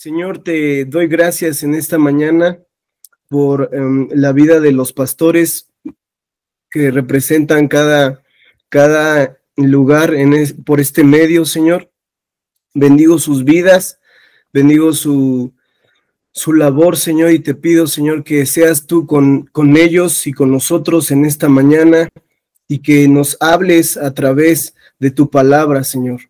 Señor, te doy gracias en esta mañana por la vida de los pastores que representan cada lugar por este medio, Señor. Bendigo sus vidas, bendigo su labor, Señor, y te pido, Señor, que seas tú con ellos y con nosotros en esta mañana y que nos hables a través de tu palabra, Señor.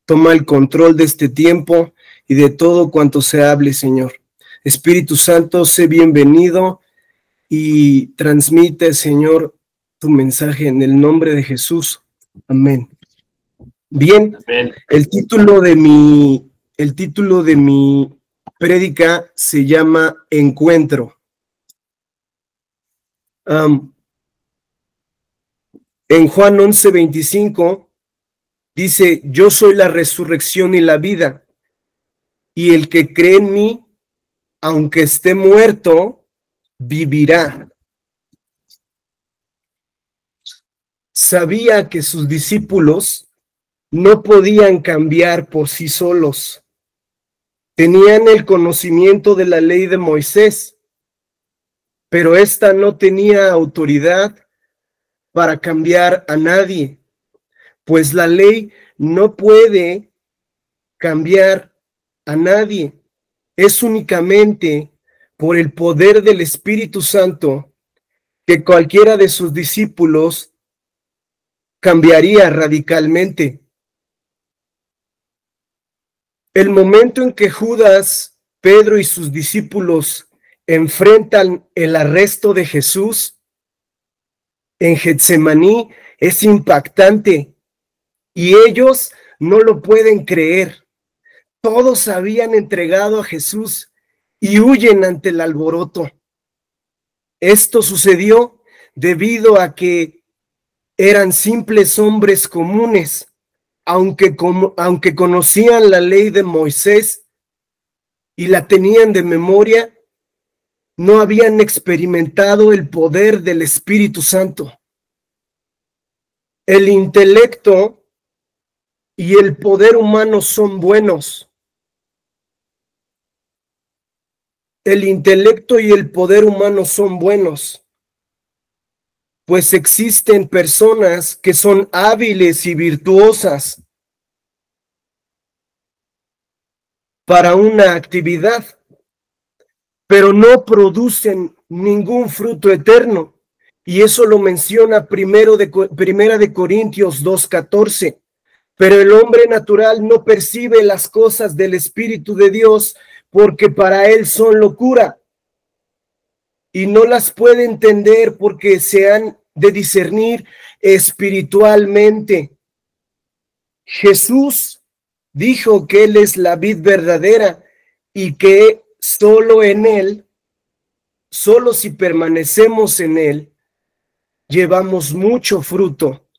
Toma el control de este tiempo y de todo cuanto se hable, Señor. Espíritu Santo, sé bienvenido y transmite, Señor, tu mensaje en el nombre de Jesús. Amén. Bien, Amén. el título de mi prédica se llama Encuentro. En Juan 11:25 dice: yo soy la resurrección y la vida, y el que cree en mí, aunque esté muerto, vivirá. Sabía que sus discípulos no podían cambiar por sí solos. Tenían el conocimiento de la ley de Moisés, pero ésta no tenía autoridad para cambiar a nadie, pues la ley no puede cambiar a nadie. Es únicamente por el poder del Espíritu Santo que cualquiera de sus discípulos cambiaría radicalmente. El momento en que Judas, Pedro y sus discípulos enfrentan el arresto de Jesús en Getsemaní es impactante y ellos no lo pueden creer. Todos habían entregado a Jesús y huyen ante el alboroto. Esto sucedió debido a que eran simples hombres comunes, aunque conocían la ley de Moisés y la tenían de memoria, no habían experimentado el poder del Espíritu Santo. El intelecto y el poder humano son buenos. El intelecto y el poder humano son buenos, pues existen personas que son hábiles y virtuosas para una actividad, pero no producen ningún fruto eterno. Y eso lo menciona Primera de Corintios 2:14. Pero el hombre natural no percibe las cosas del Espíritu de Dios, porque para él son locura, y no las puede entender porque se han de discernir espiritualmente. Jesús dijo que Él es la vid verdadera y que solo en Él, solo si permanecemos en Él, llevamos mucho fruto.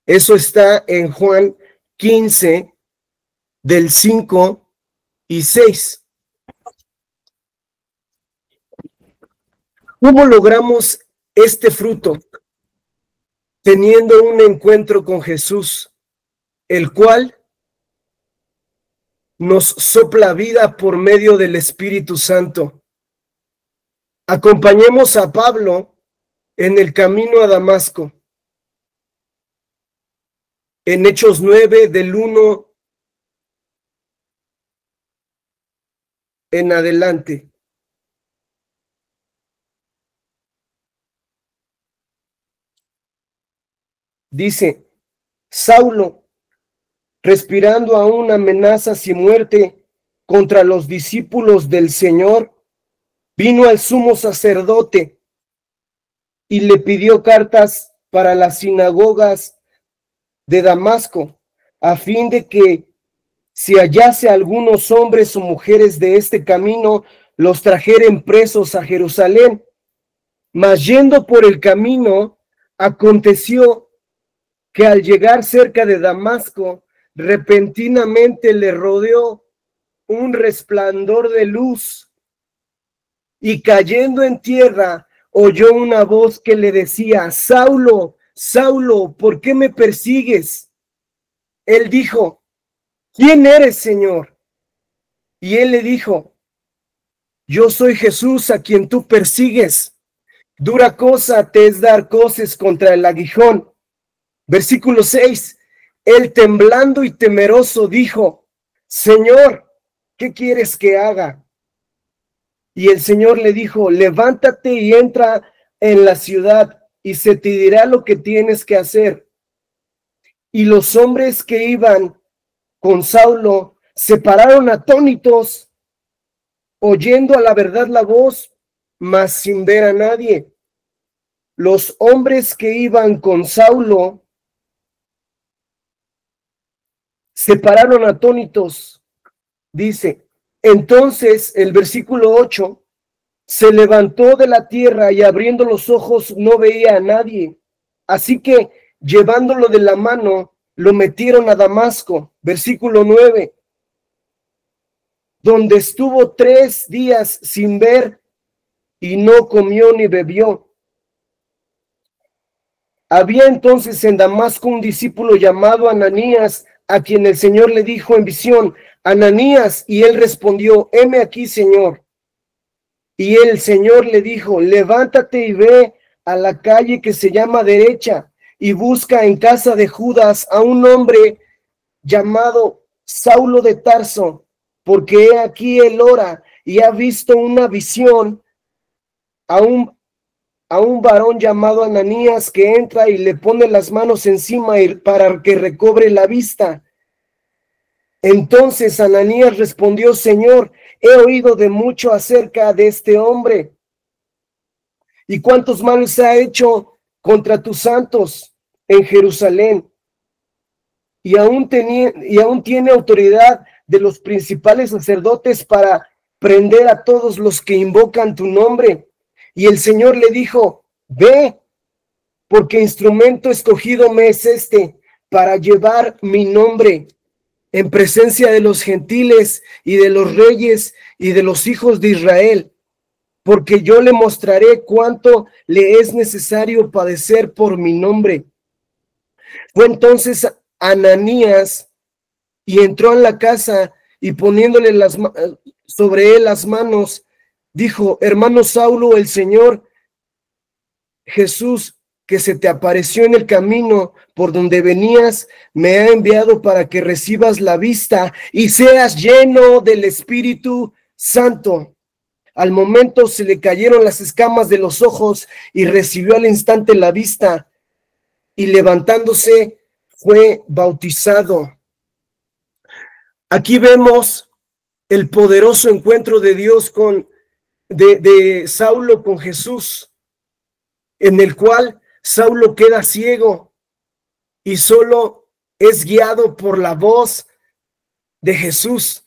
Eso está en Juan 15, del 5 y 6. ¿Cómo logramos este fruto? Teniendo un encuentro con Jesús, el cual nos sopla vida por medio del Espíritu Santo. Acompañemos a Pablo en el camino a Damasco. En Hechos 9, del 1 en adelante. Dice: Saulo, respirando aún amenazas y muerte contra los discípulos del Señor, vino al sumo sacerdote y le pidió cartas para las sinagogas de Damasco, a fin de que si hallase algunos hombres o mujeres de este camino, los trajeren presos a Jerusalén. Mas yendo por el camino, aconteció que al llegar cerca de Damasco, repentinamente le rodeó un resplandor de luz, y cayendo en tierra, oyó una voz que le decía: Saulo, Saulo, ¿por qué me persigues? Él dijo: ¿quién eres, Señor? Y él le dijo: yo soy Jesús a quien tú persigues. Dura cosa te es dar coces contra el aguijón. Versículo 6. Él temblando y temeroso dijo, Señor, ¿qué quieres que haga? Y el Señor le dijo, levántate y entra en la ciudad y se te dirá lo que tienes que hacer. Y los hombres que iban con Saulo se pararon atónitos, oyendo a la verdad la voz, mas sin ver a nadie. Los hombres que iban con Saulo se pararon atónitos, dice. Entonces, el versículo 8, se levantó de la tierra y abriendo los ojos no veía a nadie. Así que, llevándolo de la mano, lo metieron a Damasco. Versículo 9, donde estuvo 3 días sin ver y no comió ni bebió. Había entonces en Damasco un discípulo llamado Ananías, a quien el Señor le dijo en visión, Ananías, y él respondió, heme aquí, Señor. Y el Señor le dijo, levántate y ve a la calle que se llama Derecha, y busca en casa de Judas a un hombre llamado Saulo de Tarso, porque he aquí él ora y ha visto una visión a un varón llamado Ananías que entra y le pone las manos encima para que recobre la vista. Entonces Ananías respondió, Señor, he oído de mucho acerca de este hombre y cuántos males ha hecho contra tus santos en Jerusalén. Y aún tiene autoridad de los principales sacerdotes para prender a todos los que invocan tu nombre. Y el Señor le dijo, ve, porque instrumento escogido me es este, para llevar mi nombre en presencia de los gentiles y de los reyes y de los hijos de Israel, porque yo le mostraré cuánto le es necesario padecer por mi nombre. Fue entonces Ananías y entró en la casa y poniéndole sobre él las manos, dijo, hermano Saulo, el Señor Jesús, que se te apareció en el camino por donde venías, me ha enviado para que recibas la vista y seas lleno del Espíritu Santo. Al momento se le cayeron las escamas de los ojos y recibió al instante la vista, y levantándose fue bautizado. Aquí vemos el poderoso encuentro de Dios de Saulo con Jesús, en el cual Saulo queda ciego y solo es guiado por la voz de Jesús.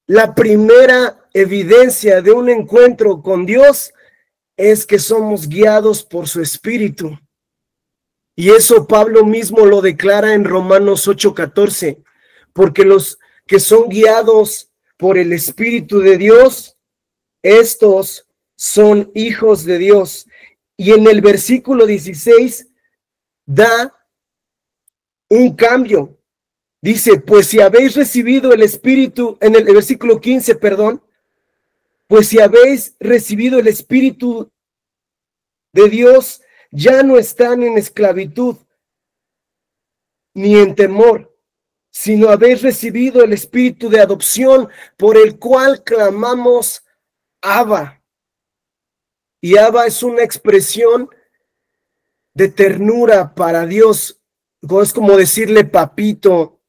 La primera evidencia de un encuentro con Dios es que somos guiados por su Espíritu. Y eso Pablo mismo lo declara en Romanos 8:14, porque los que son guiados por el Espíritu de Dios, estos son hijos de Dios. Y en el versículo 16 da un cambio. Dice, pues si habéis recibido el Espíritu, en el versículo 15, perdón, pues si habéis recibido el Espíritu de Dios, ya no están en esclavitud ni en temor, sino habéis recibido el Espíritu de adopción por el cual clamamos Abba. Y Abba es una expresión de ternura para Dios. Es como decirle papito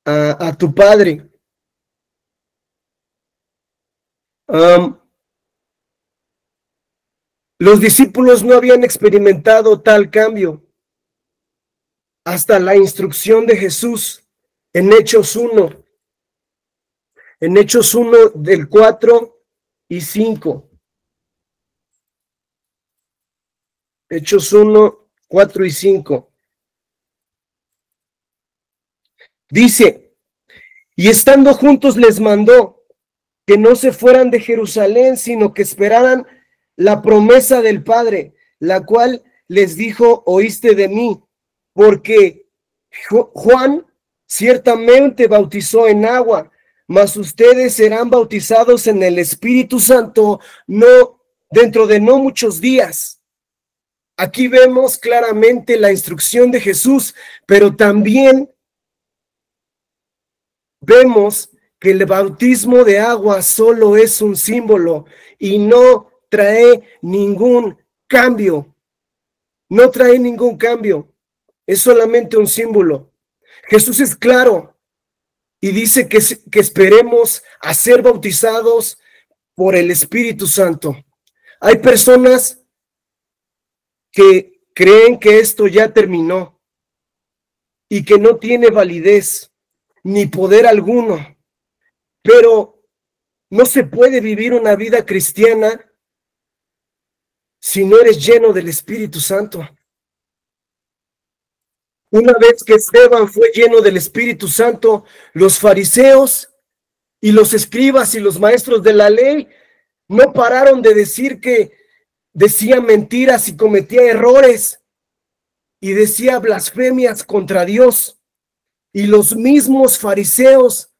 a tu padre. Los discípulos no habían experimentado tal cambio hasta la instrucción de Jesús en Hechos 1. En Hechos 1 del 4 y 5. Hechos 1, 4 y 5. Dice, y estando juntos les mandó que no se fueran de Jerusalén, sino que esperaran la promesa del Padre, la cual les dijo, oíste de mí, porque Juan ciertamente bautizó en agua, mas ustedes serán bautizados en el Espíritu Santo dentro de no muchos días. Aquí vemos claramente la instrucción de Jesús, pero también vemos que el bautismo de agua solo es un símbolo y no trae ningún cambio. No trae ningún cambio. Es solamente un símbolo. Jesús es claro y dice que esperemos a ser bautizados por el Espíritu Santo. Hay personas que creen que esto ya terminó y que no tiene validez ni poder alguno, pero no se puede vivir una vida cristiana si no eres lleno del Espíritu Santo. Una vez que Esteban fue lleno del Espíritu Santo, los fariseos y los escribas y los maestros de la ley no pararon de decir que decía mentiras y cometía errores y decía blasfemias contra Dios. Y los mismos fariseos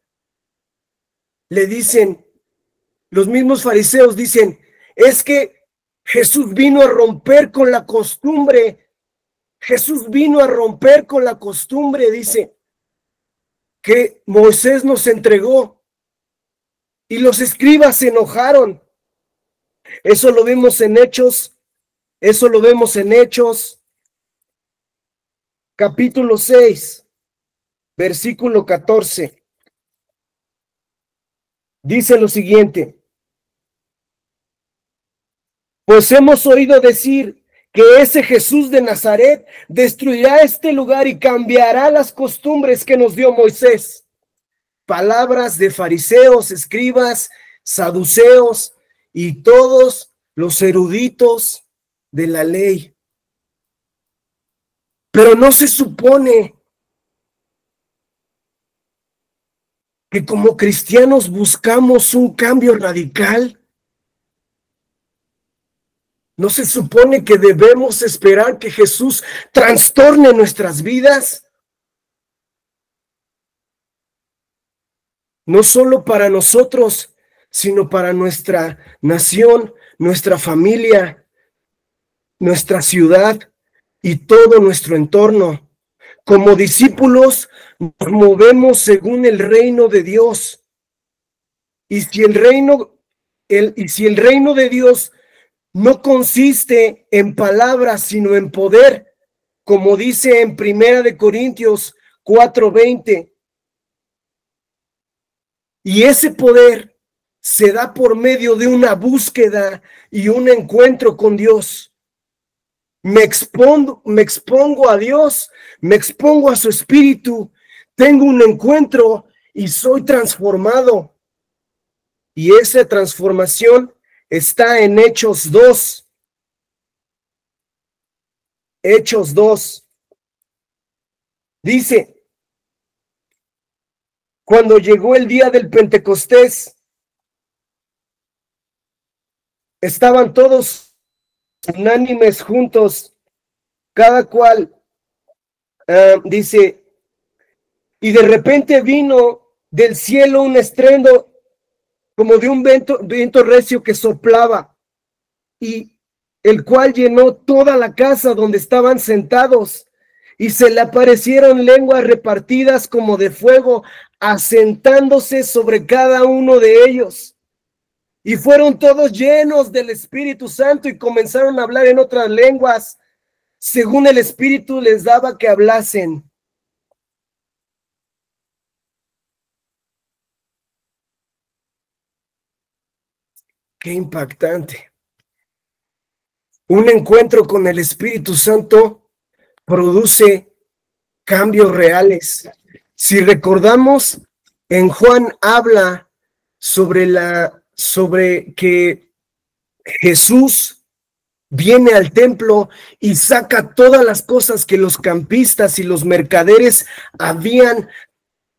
dicen, es que Jesús vino a romper con la costumbre. Jesús vino a romper con la costumbre, dice, que Moisés nos entregó. Y los escribas se enojaron. Eso lo vemos en Hechos. Capítulo 6, versículo 14. Dice lo siguiente: pues hemos oído decir que ese Jesús de Nazaret destruirá este lugar y cambiará las costumbres que nos dio Moisés. Palabras de fariseos, escribas, saduceos y todos los eruditos de la ley. Pero no se supone que como cristianos buscamos un cambio radical. ¿No se supone que debemos esperar que Jesús trastorne nuestras vidas? No solo para nosotros, sino para nuestra nación, nuestra familia, nuestra ciudad y todo nuestro entorno. Como discípulos nos movemos según el reino de Dios. Y si el reino de Dios no consiste en palabras, sino en poder, como dice en 1 Corintios 4:20. Y ese poder se da por medio de una búsqueda y un encuentro con Dios. Me expongo a Dios, me expongo a su Espíritu, tengo un encuentro y soy transformado. Y esa transformación está en Hechos 2. Hechos 2. Dice: cuando llegó el día del Pentecostés, estaban todos unánimes juntos, cada cual, dice, y de repente vino del cielo un estruendo como de un viento recio que soplaba, y el cual llenó toda la casa donde estaban sentados, y se le aparecieron lenguas repartidas como de fuego, asentándose sobre cada uno de ellos. Y fueron todos llenos del Espíritu Santo y comenzaron a hablar en otras lenguas, según el Espíritu les daba que hablasen. Qué impactante. Un encuentro con el Espíritu Santo produce cambios reales. Si recordamos, en Juan habla sobre que Jesús viene al templo y saca todas las cosas que los campistas y los mercaderes habían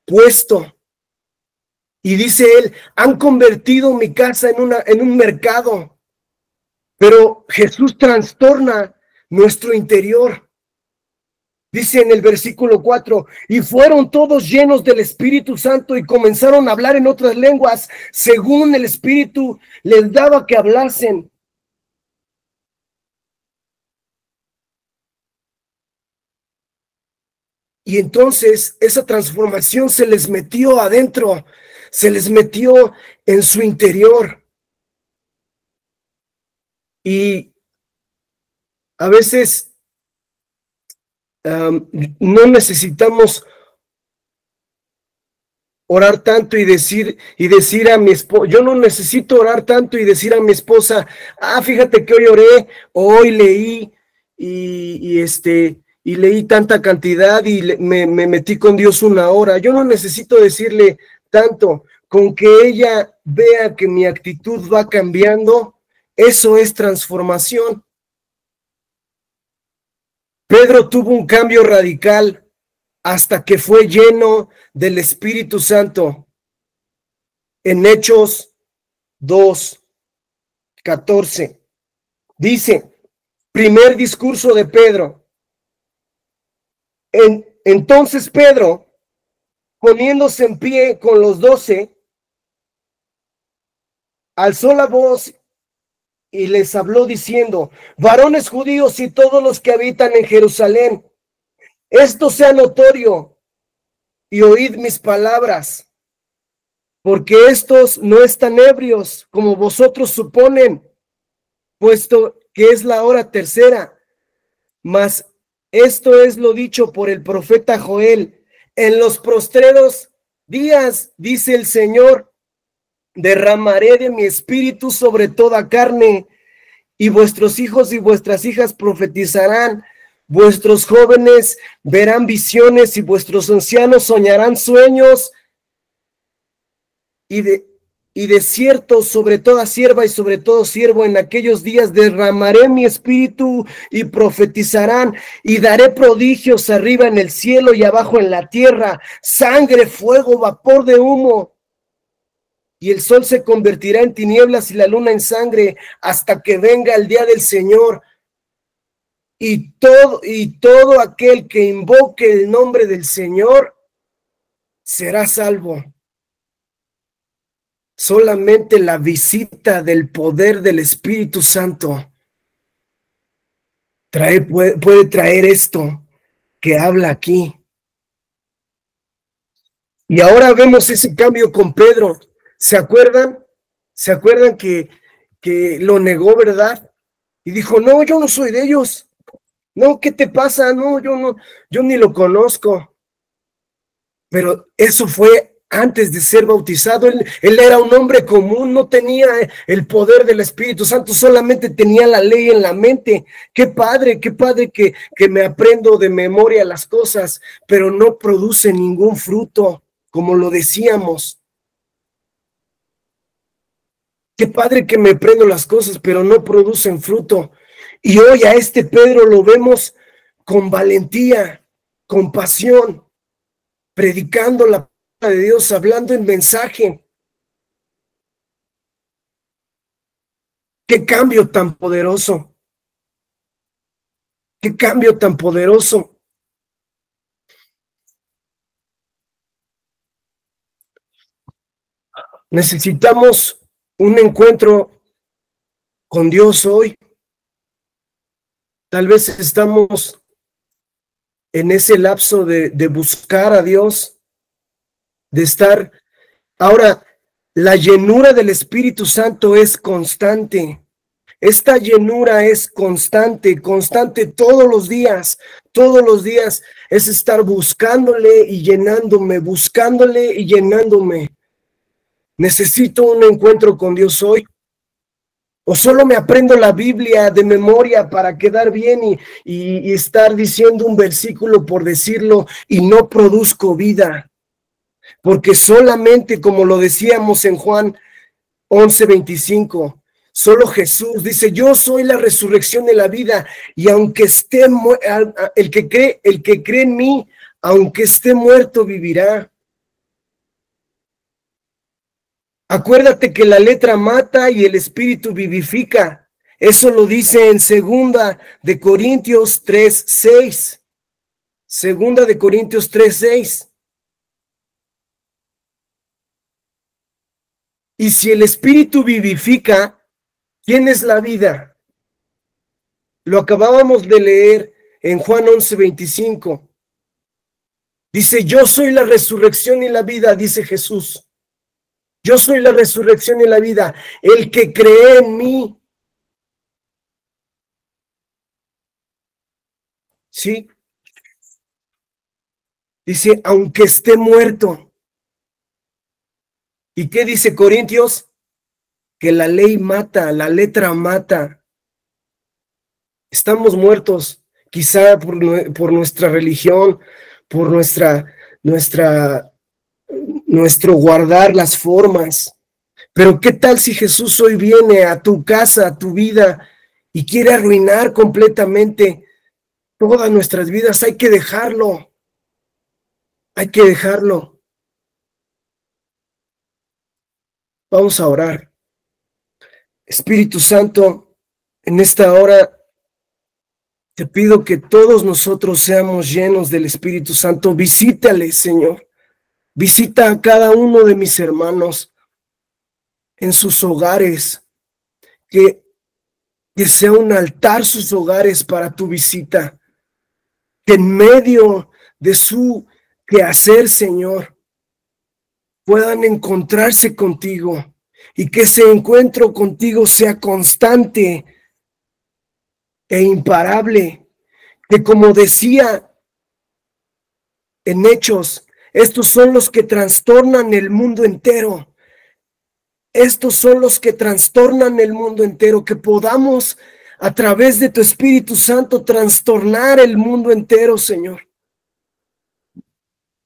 puesto. Y dice él: han convertido mi casa en un mercado. Pero Jesús trastorna nuestro interior. Dice en el versículo 4, y fueron todos llenos del Espíritu Santo y comenzaron a hablar en otras lenguas, según el Espíritu les daba que hablasen. Y entonces esa transformación se les metió adentro, se les metió en su interior. Y a veces no necesitamos orar tanto y decir a mi esposa, yo no necesito orar tanto y decir a mi esposa, fíjate que hoy oré, o hoy leí y leí tanta cantidad y me metí con Dios 1 hora. Yo no necesito decirle tanto, con que ella vea que mi actitud va cambiando, eso es transformación. Pedro tuvo un cambio radical hasta que fue lleno del Espíritu Santo. En Hechos 2:14 dice, primer discurso de Pedro. Entonces Pedro, poniéndose en pie con los 12, alzó la voz y les habló diciendo, varones judíos y todos los que habitan en Jerusalén, esto sea notorio y oíd mis palabras, porque estos no están ebrios como vosotros suponen, puesto que es la hora tercera, mas esto es lo dicho por el profeta Joel, en los postreros días, dice el Señor, derramaré de mi espíritu sobre toda carne, y vuestros hijos y vuestras hijas profetizarán, vuestros jóvenes verán visiones y vuestros ancianos soñarán sueños, y de cierto sobre toda sierva y sobre todo siervo en aquellos días derramaré mi espíritu y profetizarán, y daré prodigios arriba en el cielo y abajo en la tierra, sangre, fuego, vapor de humo. Y el sol se convertirá en tinieblas y la luna en sangre hasta que venga el día del Señor. Y todo aquel que invoque el nombre del Señor será salvo. Solamente la visita del poder del Espíritu Santo puede traer esto que habla aquí. Y ahora vemos ese cambio con Pedro. ¿Se acuerdan? ¿Se acuerdan que lo negó, verdad? Y dijo, no, yo no soy de ellos. No, ¿qué te pasa? No, yo ni lo conozco. Pero eso fue antes de ser bautizado. Él era un hombre común, no tenía el poder del Espíritu Santo, solamente tenía la ley en la mente. Qué padre que me aprendo de memoria las cosas, pero no produce ningún fruto, como lo decíamos. Qué padre que me aprendo las cosas, pero no producen fruto. Y hoy a este Pedro lo vemos con valentía, con pasión, predicando la palabra de Dios, hablando en mensaje. Qué cambio tan poderoso. Qué cambio tan poderoso. Necesitamos un encuentro con Dios hoy. Tal vez estamos en ese lapso de buscar a Dios, de estar. Ahora, la llenura del Espíritu Santo es constante. Esta llenura es constante todos los días es estar buscándole y llenándome, buscándole y llenándome. ¿Necesito un encuentro con Dios hoy? ¿O solo me aprendo la Biblia de memoria para quedar bien y estar diciendo un versículo por decirlo y no produzco vida? Porque solamente, como lo decíamos en Juan 11:25, solo Jesús dice, yo soy la resurrección de la vida, y aunque esté el que cree en mí, aunque esté muerto, vivirá. Acuérdate que la letra mata y el espíritu vivifica. Eso lo dice en 2 Corintios 3:6. Segunda de Corintios 3:6. Y si el Espíritu vivifica, ¿quién es la vida? Lo acabábamos de leer en Juan 11:25. Dice, yo soy la resurrección y la vida, dice Jesús. Yo soy la resurrección y la vida. El que cree en mí, ¿sí? Dice, aunque esté muerto. ¿Y qué dice Corintios? Que la ley mata, la letra mata. Estamos muertos, quizá por nuestra religión, por nuestro guardar las formas. Pero ¿qué tal si Jesús hoy viene a tu casa, a tu vida, y quiere arruinar completamente todas nuestras vidas? Hay que dejarlo. Hay que dejarlo. Vamos a orar. Espíritu Santo, en esta hora te pido que todos nosotros seamos llenos del Espíritu Santo. Visítale, Señor. Visita a cada uno de mis hermanos en sus hogares. Que sea un altar sus hogares para tu visita. Que en medio de su quehacer, Señor, puedan encontrarse contigo. Y que ese encuentro contigo sea constante e imparable, que como decía en Hechos, estos son los que trastornan el mundo entero. Estos son los que trastornan el mundo entero, que podamos a través de tu Espíritu Santo trastornar el mundo entero, Señor.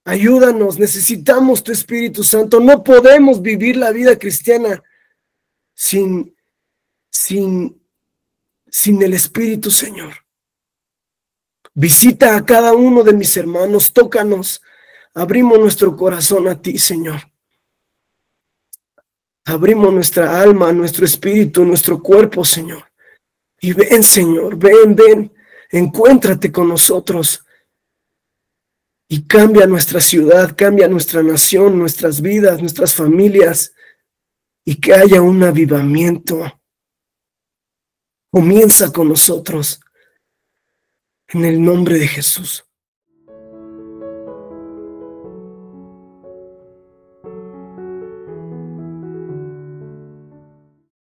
Ayúdanos, necesitamos tu Espíritu Santo. No podemos vivir la vida cristiana sin el Espíritu, Señor. Visita a cada uno de mis hermanos, tócanos, abrimos nuestro corazón a ti, Señor. Abrimos nuestra alma, nuestro espíritu, nuestro cuerpo, Señor. Y ven, Señor, ven, encuéntrate con nosotros. Y cambia nuestra ciudad, cambia nuestra nación, nuestras vidas, nuestras familias. Y que haya un avivamiento. Comienza con nosotros. En el nombre de Jesús.